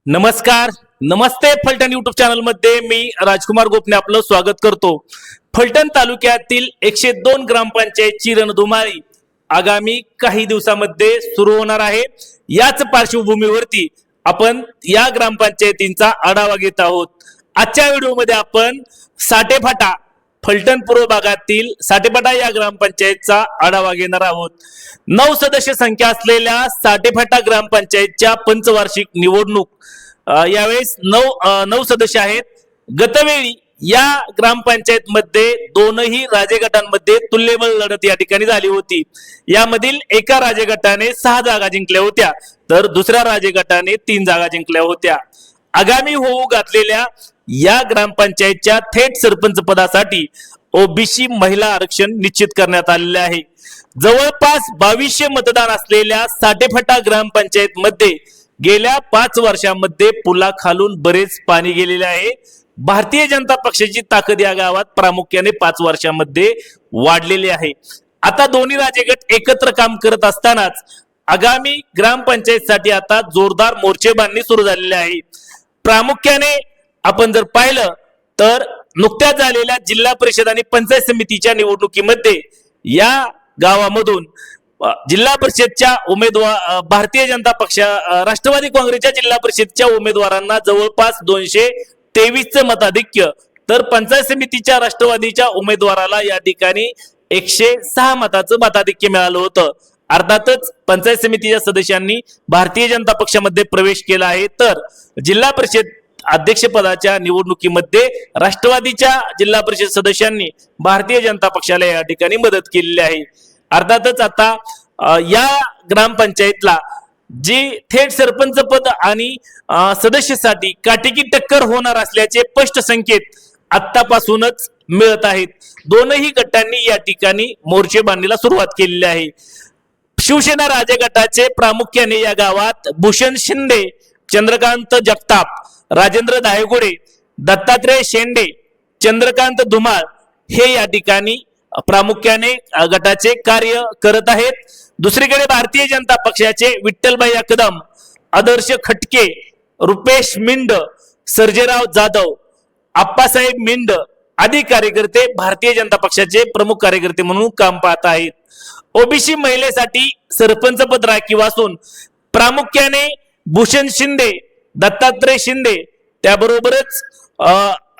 नमस्कार, नमस्ते Phaltan YouTube channel मध्ये मी राजकुमार गोपने आपलं स्वागत करतो। फलटण तालुक्यातील 102 ग्रामपंचायतची रणधुमाळी आगामी काही दिवसांमध्ये सुरू होणार आहे। याच पार्श्वभूमीवरती आपण या ग्रामपंचायतींचा आढावा घेत आहोत। आजच्या व्हिडिओमध्ये आपण साठेफाटा फलटण पूर्व भागातील साठेफाटा या ग्रामपंचायतचा आढावा घेणार आहोत। 9 सदस्य संख्या असलेल्या साठेफाटा ग्रामपंचायतच्या पंचवार्षिक निवडणूक यावेळेस 9 सदस्य आहेत। गतवेळी या ग्रामपंचायत मध्ये दोनही राजे गटांमध्ये तुल्यबळ लढत या ठिकाणी झाली होती। यामधील एका राजे गटाने 6 जागा जिंकल्या होत्या तर दुसऱ्या राजे गटाने 3 जागा जिंकल्या होत्या। आगामी होऊ घातलेल्या या ग्रामपंचायतच्या थेट सरपंच पदासाठी ओबीसी महिला आरक्षण निश्चित करण्यात आलेले आहे। जवळपास 2200 मतदान असलेल्या साठेफाटा ग्रामपंचायत मध्ये गेल्या 5 वर्षांमध्ये पुलाखालून बरेच पाणी गेलेले आहे। भारतीय जनता पक्षाची ताकद या गावात प्रामुख्याने 5 वर्षांमध्ये वाढलेली आहे। आता दोन्ही राजे गट एकत्र काम करत असतानाच आगामी ग्रामपंचायतसाठी आता जोरदार मोर्चेबांधणी सुरू झालेली आहे। प्रामुख्याने आपण जर पाहिलं तर नुकत्याच झालेल्या जिल्हा परिषद आणि पंचायत समितीच्या निवडणुकीमध्ये या गावामधून जिल्हा परिषदच्या उमेदवार भारतीय जनता पक्ष राष्ट्रवादी काँग्रेसच्या जिल्हा परिषदच्या उमेदवारांना जवळपास 223चं मताधिक्य तर पंचायत समितीच्या राष्ट्रवादीच्या उमेदवाराला या ठिकाणी 106 मताचं मताधिक्य मिळालं होतं। अर्थातच पंचायत समितीच्या सदस्यांनी भारतीय जनता पक्षामध्ये प्रवेश केला आहे तर जिल्हा परिषद अध्यक्षपदाच्या निवडणुकीमध्ये राष्ट्रवादीच्या जिल्हा परिषद सदस्यांनी भारतीय जनता पक्षाला या ठिकाणी मदत केलेली आहे। अर्थातच आता या ग्रामपंचायतला जी थेट सरपंच पद आणि सदस्यासाठी काटेकी टक्कर होणार असल्याचे स्पष्ट संकेत आतापासूनच मिळत आहेत। दोनही गटांनी या ठिकाणी मोर्चे बांधणीला सुरुवात केलेली आहे। शिवसेना राजे गटाचे प्रामुख्याने या गावात भूषण शिंदे, चंद्रकांत जगताप, राजेंद्र दायगुडे, दत्तात्रय शेंडे, चंद्रकांत धुमाळ हे या ठिकाणी प्रामुख्याने गटाचे कार्य करत आहेत। दुसरीकडे भारतीय जनता पक्षाचे विठ्ठलभाई कदम, आदर्श खटके, रुपेश मिंड, सर्जेराव जाधव, आप्पासाहेब मिंड आदी कार्यकर्ते भारतीय जनता पक्षाचे प्रमुख कार्यकर्ते म्हणून काम पाहत आहेत। ओबीसी महिलेसाठी सरपंच पद राखीव असून प्रामुख्याने भूषण शिंदे, दत्तात्रय शिंदे, त्याबरोबरच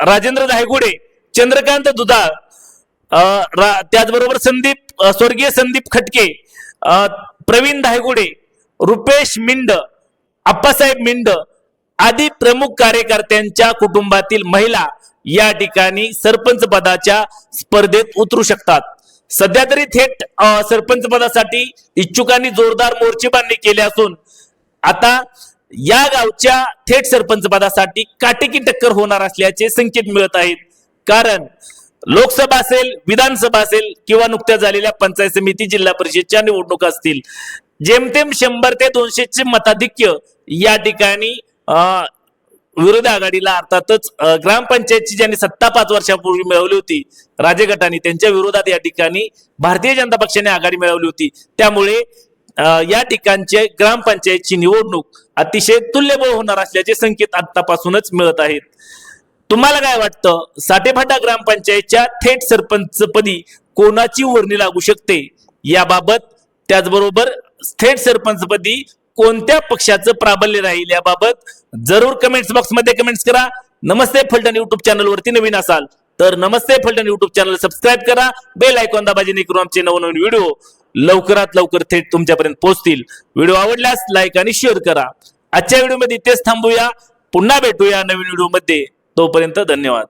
राजेंद्र दायगुडे, चंद्रकांत दुधाळ, त्याचबरोबर स्वर्गीय संदीप खटके, प्रवीण दायगुडे, रुपेश मिंड, आप्पासाहेब मिंड आदी प्रमुख कार्यकर्त्यांच्या कुटुंबातील महिला या ठिकाणी सरपंच पदाच्या स्पर्धेत उतरू शकतात। सध्या तरी थेट सरपंच पदासाठी इच्छुकांनी जोरदार मोर्चेबांधणी केली असून आता या गावच्या थेट सरपंच पदासाठी काटेकी टक्कर होणार असल्याचे संकेत मिळत आहेत। कारण लोकसभा असेल, विधानसभा असेल किंवा नुकत्याच झालेल्या पंचायत समिती, जिल्हा परिषदच्या निवडणुका असतील, जेमतेम 100 ते 200चे मताधिक्य या ठिकाणी विरोधी आघाडीला अर्थातच ग्रामपंचायतची ज्यांनी सत्ता 5 वर्षापूर्वी मिळवली होती राजे गटाने, त्यांच्या विरोधात या ठिकाणी भारतीय जनता पक्षाने आघाडी मिळवली होती। त्यामुळे या ठिकाणचे ग्रामपंचायतची निवडणूक अतिशय तुल्यबळ होणार असल्याचे संकेत आतापासूनच मिळत आहेत। तुम्हाला काय वाटतं, साठेफाटा ग्रामपंचायतच्या थेट सरपंचपदी कोणाची वर्णी लागू शकते याबाबत, त्याचबरोबर थेट सरपंचपदी कोणत्या पक्षाचं प्राबल्य राहील याबाबत जरूर कमेंट्स बॉक्स मध्ये कमेंट्स करा। नमस्ते फलटण युट्यूब चॅनल वरती नवीन असाल तर नमस्ते फलटण युट्यूब चॅनल सबस्क्राइब करा, बेल आयकॉन दाबा जेणेकरून आमचे नवनवीन व्हिडिओ लवकरात लवकर थेट तुमच्यापर्यंत पोहोचतील। व्हिडिओ आवडल्यास लाईक आणि शेअर करा। आजच्या व्हिडिओमध्ये इथेच थांबूया, पुन्हा भेटूया नवीन व्हिडिओ मध्ये। तोपर्यंत धन्यवाद।